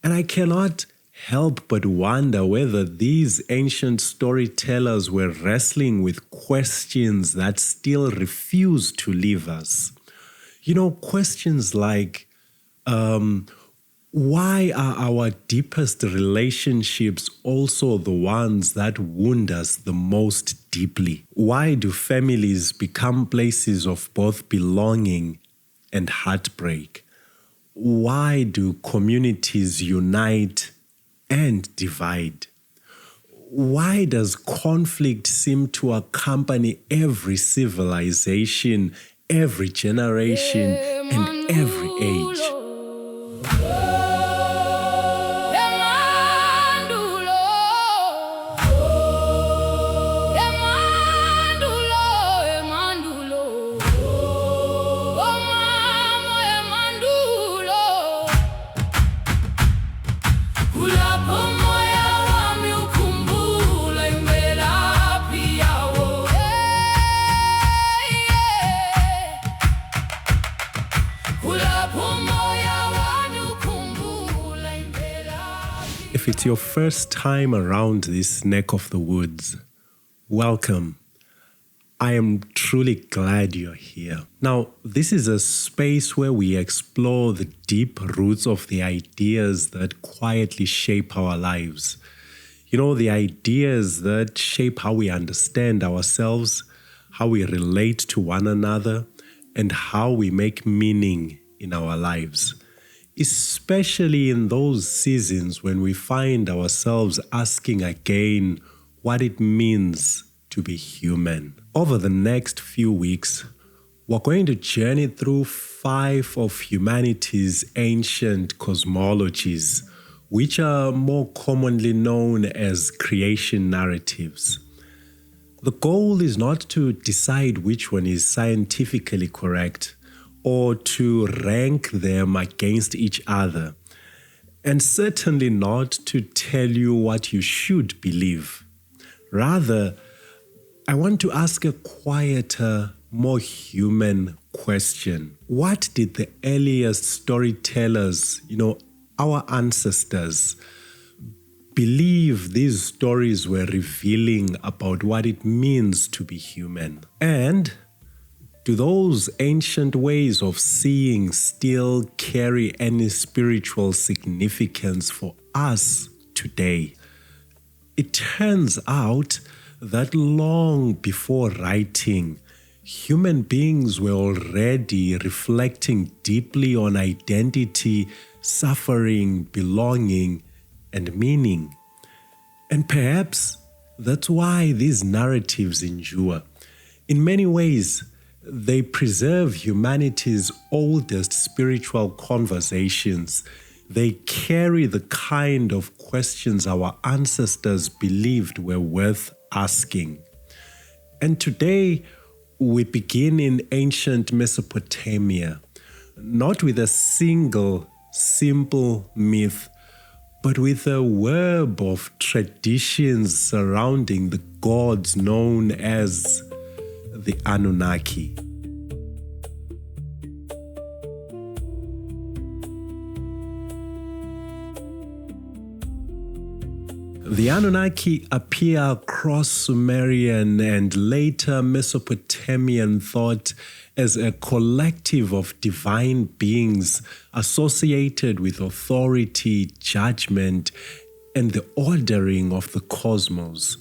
And I cannot help but wonder whether these ancient storytellers were wrestling with questions that still refuse to leave us. Questions like, why are our deepest relationships also the ones that wound us the most deeply? Why do families become places of both belonging and heartbreak? Why do communities unite and divide? Why does conflict seem to accompany every civilization, every generation, and every age? If it's your first time around this neck of the woods, welcome. I am truly glad you're here. Now, this is a space where we explore the deep roots of the ideas that quietly shape our lives. The ideas that shape how we understand ourselves, how we relate to one another, and how we make meaning in our lives. Especially in those seasons when we find ourselves asking again what it means to be human. Over the next few weeks, we're going to journey through 5 of humanity's ancient cosmologies, which are more commonly known as creation narratives. The goal is not to decide which one is scientifically correct, or to rank them against each other, and certainly not to tell you what you should believe. Rather, I want to ask a quieter, more human question. What did the earliest storytellers, our ancestors, believe these stories were revealing about what it means to be human? And do those ancient ways of seeing still carry any spiritual significance for us today? It turns out that long before writing, human beings were already reflecting deeply on identity, suffering, belonging, and meaning. And perhaps that's why these narratives endure. In many ways, they preserve humanity's oldest spiritual conversations. They carry the kind of questions our ancestors believed were worth asking. And today, we begin in ancient Mesopotamia, not with a single, simple myth, but with a web of traditions surrounding the gods known as the Anunnaki. The Anunnaki appear across Sumerian and later Mesopotamian thought as a collective of divine beings associated with authority, judgment, and the ordering of the cosmos.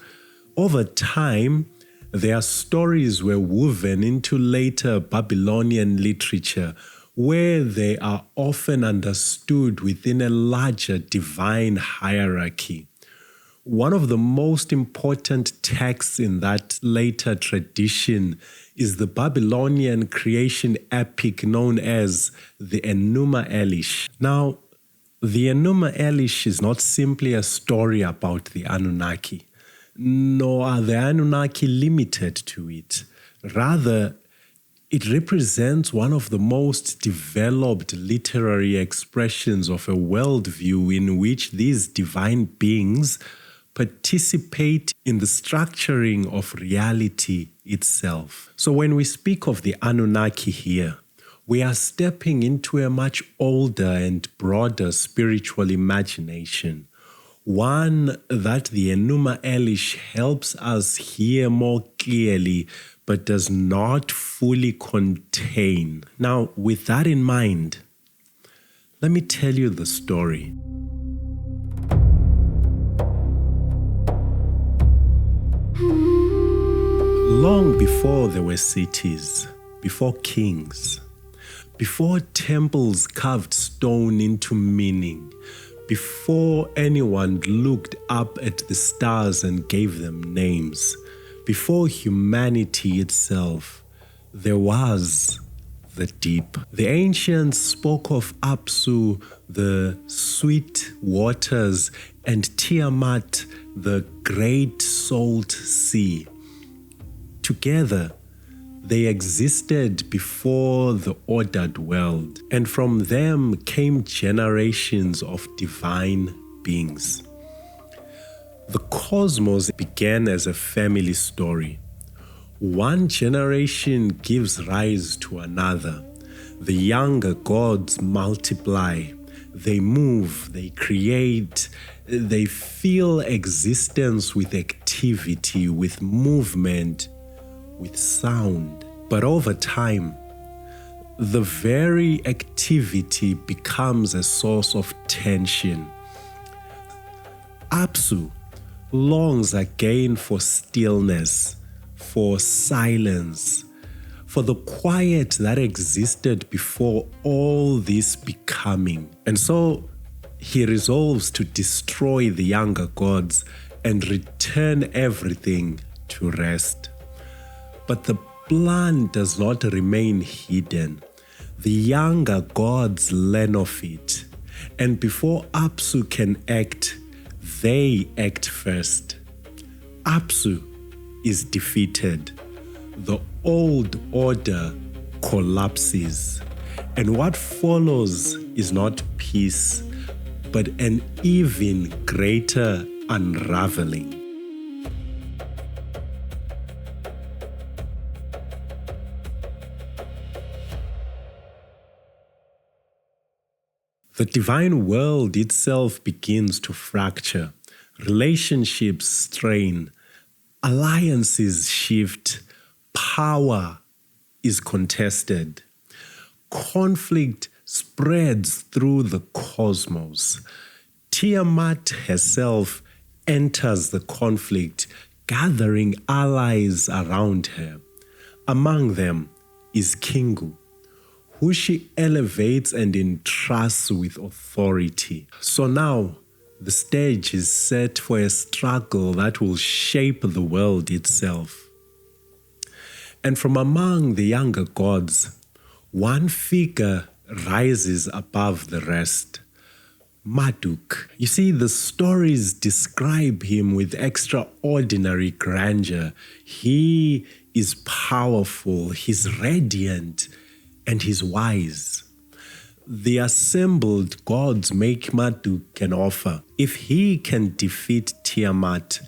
Over time, their stories were woven into later Babylonian literature, where they are often understood within a larger divine hierarchy. One of the most important texts in that later tradition is the Babylonian creation epic known as the Enuma Elish. Now, the Enuma Elish is not simply a story about the Anunnaki, nor are the Anunnaki limited to it. Rather, it represents one of the most developed literary expressions of a worldview in which these divine beings participate in the structuring of reality itself. So when we speak of the Anunnaki here, we are stepping into a much older and broader spiritual imagination, one that the Enuma Elish helps us hear more clearly but does not fully contain. Now, with that in mind, let me tell you the story. Long before there were cities, before kings, before temples carved stone into meaning, before anyone looked up at the stars and gave them names, before humanity itself, there was the deep. The ancients spoke of Apsu, the sweet waters, and Tiamat, the great salt sea. Together, they existed before the ordered world, and from them came generations of divine beings. The cosmos began as a family story. One generation gives rise to another. The younger gods multiply. They move, they create, they fill existence with activity, with movement, with sound. But over time, the very activity becomes a source of tension. Apsu longs again for stillness, for silence, for the quiet that existed before all this becoming. And so he resolves to destroy the younger gods and return everything to rest. But the plan does not remain hidden. The younger gods learn of it, and before Apsu can act, they act first. Apsu is defeated. The old order collapses, and what follows is not peace, but an even greater unraveling. The divine world itself begins to fracture. Relationships strain. Alliances shift. Power is contested. Conflict spreads through the cosmos. Tiamat herself enters the conflict, gathering allies around her. Among them is Kingu, who she elevates and entrusts with authority. So now, the stage is set for a struggle that will shape the world itself. And from among the younger gods, one figure rises above the rest. Marduk. You see, the stories describe him with extraordinary grandeur. He is powerful, he's radiant, and he's wise. The assembled gods make Marduk an offer. If he can defeat Tiamat,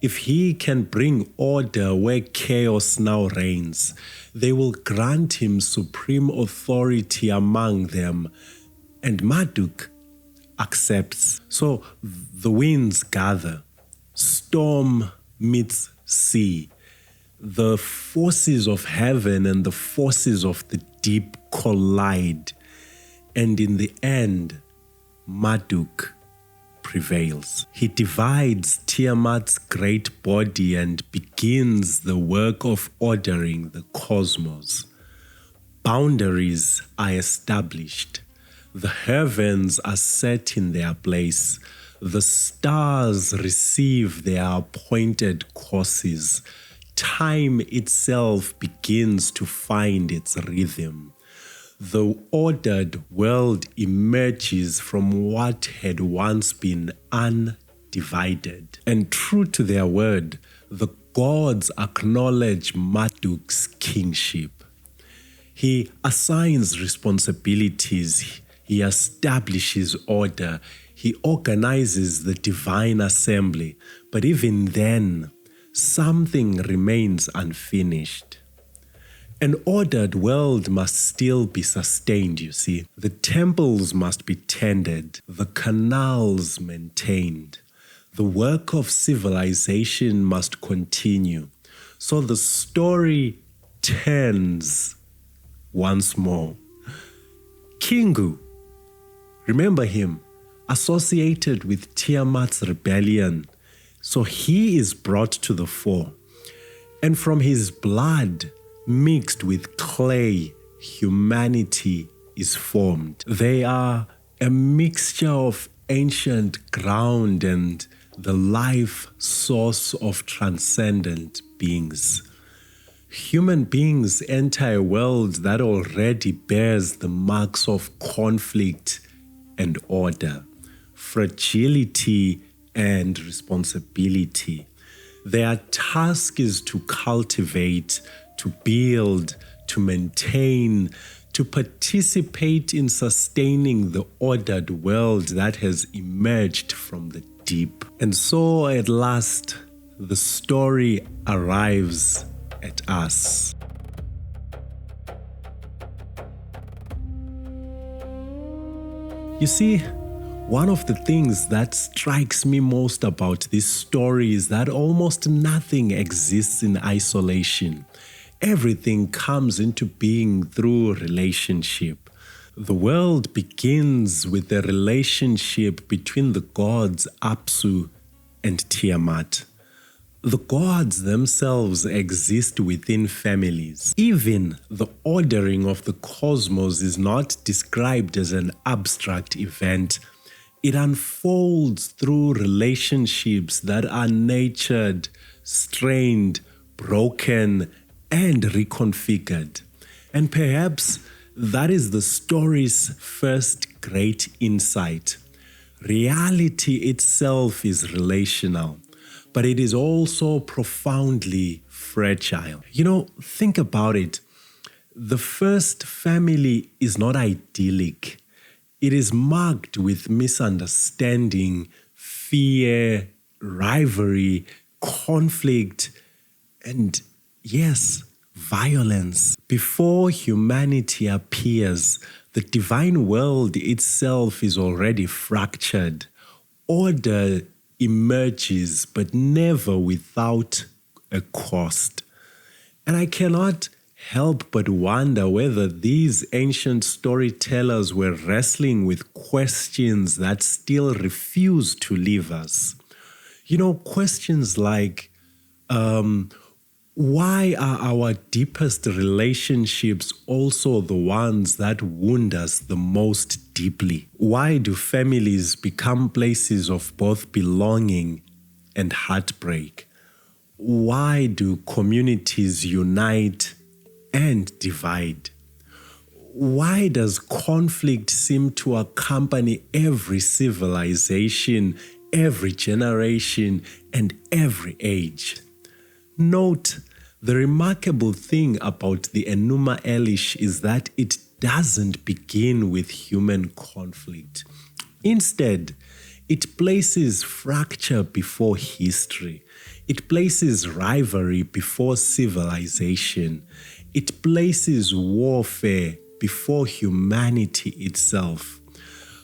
if he can bring order where chaos now reigns, they will grant him supreme authority among them. And Marduk accepts. So the winds gather. Storm meets sea. The forces of heaven and the forces of the deep collide. And in the end, Marduk prevails. He divides Tiamat's great body and begins the work of ordering the cosmos. Boundaries are established. The heavens are set in their place. The stars receive their appointed courses. Time itself begins to find its rhythm. The ordered world emerges from what had once been undivided. And true to their word, the gods acknowledge Marduk's kingship. He assigns responsibilities. He establishes order. He organizes the divine assembly. But even then, something remains unfinished. An ordered world must still be sustained, you see. The temples must be tended, the canals maintained. The work of civilization must continue. So the story turns once more. Kingu, remember him, associated with Tiamat's rebellion. So he is brought to the fore. And from his blood, mixed with clay, humanity is formed. They are a mixture of ancient ground and the life source of transcendent beings. Human beings enter a world that already bears the marks of conflict and order, fragility and responsibility. Their task is to cultivate, to build, to maintain, to participate in sustaining the ordered world that has emerged from the deep. And so at last, the story arrives at us. You see, one of the things that strikes me most about this story is that almost nothing exists in isolation. Everything comes into being through relationship. The world begins with a relationship between the gods Apsu and Tiamat. The gods themselves exist within families. Even the ordering of the cosmos is not described as an abstract event. It unfolds through relationships that are nurtured, strained, broken, and reconfigured. And perhaps that is the story's first great insight. Reality itself is relational, but it is also profoundly fragile. You know, think about it. The first family is not idyllic. It is marked with misunderstanding, fear, rivalry, conflict, and yes, violence. Before humanity appears, the divine world itself is already fractured. Order emerges, but never without a cost. And I cannot help but wonder whether these ancient storytellers were wrestling with questions that still refuse to leave us. You know, questions like, why are our deepest relationships also the ones that wound us the most deeply? Why do families become places of both belonging and heartbreak? Why do communities unite and divide? Why does conflict seem to accompany every civilization, every generation, and every age? Note, the remarkable thing about the Enuma Elish is that it doesn't begin with human conflict. Instead, it places fracture before history. It places rivalry before civilization. It places warfare before humanity itself.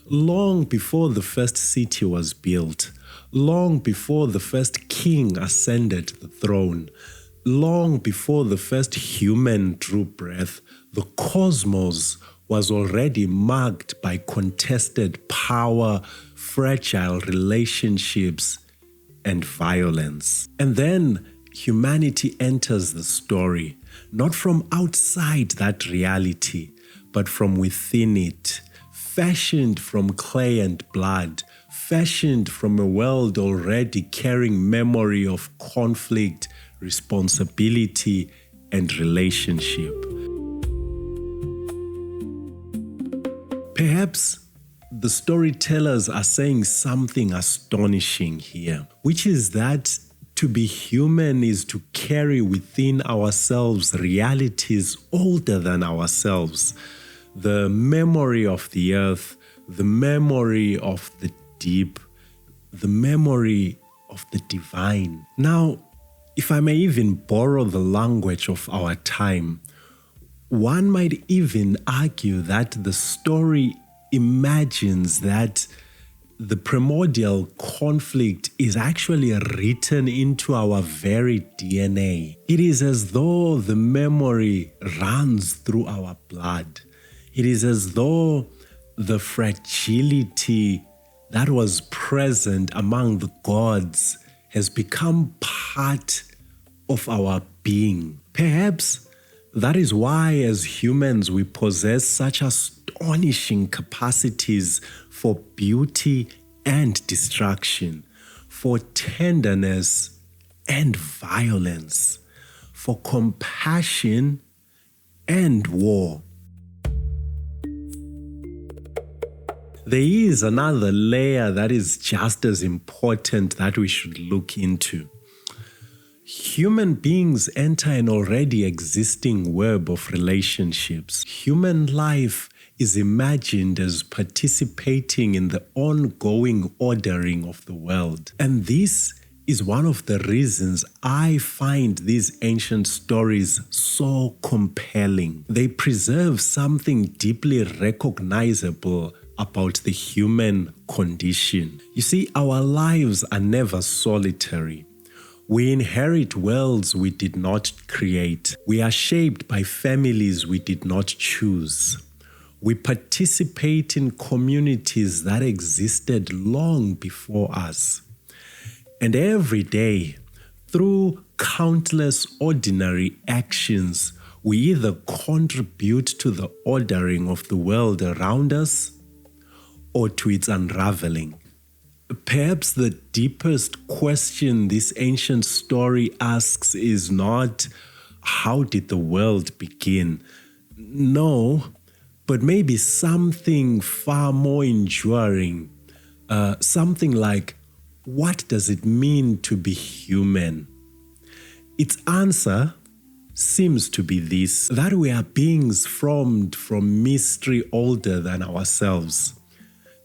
Long before the first city was built, long before the first king ascended the throne, long before the first human drew breath, the cosmos was already marked by contested power, fragile relationships, and violence. And then humanity enters the story, not from outside that reality, but from within it, fashioned from clay and blood, fashioned from a world already carrying memory of conflict, responsibility, and relationship. Perhaps the storytellers are saying something astonishing here, which is that to be human is to carry within ourselves realities older than ourselves. The memory of the earth, the memory of the deep, the memory of the divine. Now, if I may even borrow the language of our time, One might even argue that the story imagines that the primordial conflict is actually written into our very DNA. It is as though the memory runs through our blood. It is as though the fragility that was present among the gods has become part of our being. Perhaps that is why, as humans, we possess such astonishing capacities for beauty and destruction, for tenderness and violence, for compassion and war. There is another layer that is just as important that we should look into. Human beings enter an already existing web of relationships. Human life is imagined as participating in the ongoing ordering of the world. And this is one of the reasons I find these ancient stories so compelling. They preserve something deeply recognizable about the human condition. You see, our lives are never solitary. We inherit worlds we did not create. We are shaped by families we did not choose. We participate in communities that existed long before us. And every day, through countless ordinary actions, we either contribute to the ordering of the world around us or to its unraveling. Perhaps the deepest question this ancient story asks is not, how did the world begin? No, but maybe something far more enduring. Something like, what does it mean to be human? Its answer seems to be this, that we are beings formed from mystery older than ourselves.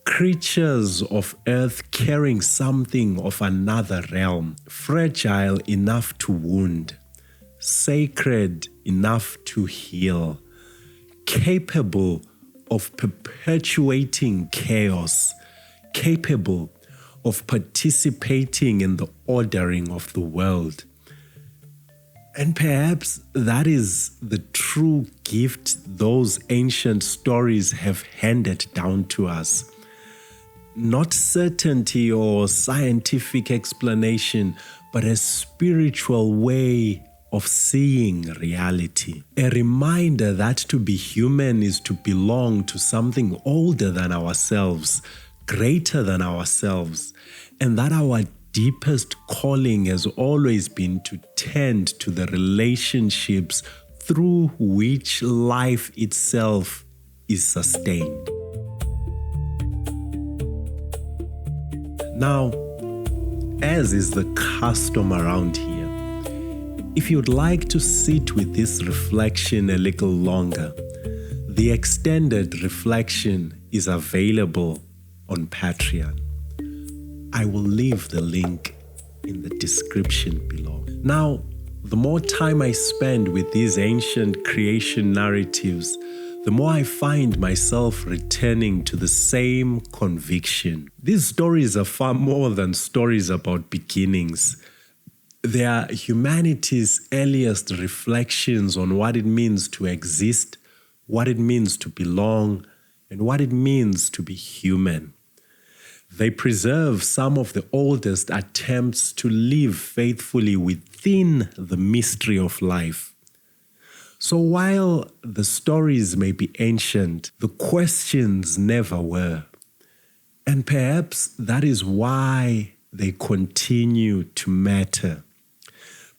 Creatures of earth carrying something of another realm, fragile enough to wound, sacred enough to heal, capable of perpetuating chaos, capable of participating in the ordering of the world. And perhaps that is the true gift those ancient stories have handed down to us. Not certainty or scientific explanation, but a spiritual way of seeing reality. A reminder that to be human is to belong to something older than ourselves, greater than ourselves, and that our deepest calling has always been to tend to the relationships through which life itself is sustained. Now, as is the custom around here, if you'd like to sit with this reflection a little longer, the extended reflection is available on Patreon. I will leave the link in the description below. Now, the more time I spend with these ancient creation narratives, the more I find myself returning to the same conviction. These stories are far more than stories about beginnings. They are humanity's earliest reflections on what it means to exist, what it means to belong, and what it means to be human. They preserve some of the oldest attempts to live faithfully within the mystery of life. So while the stories may be ancient, the questions never were. And perhaps that is why they continue to matter.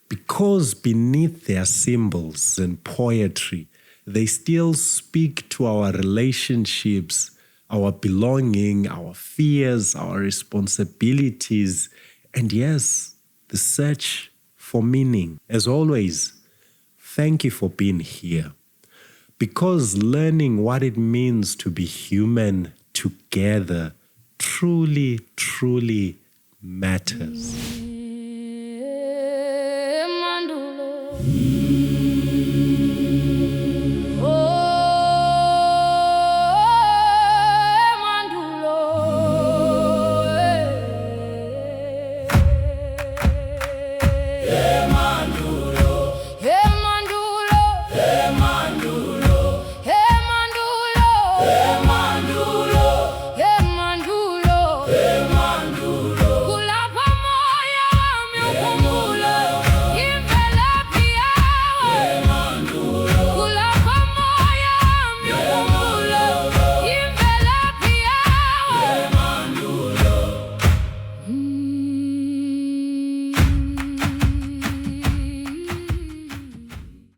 Because beneath their symbols and poetry, they still speak to our relationships, our belonging, our fears, our responsibilities, and yes, the search for meaning. As always, thank you for being here, because learning what it means to be human together truly, truly matters.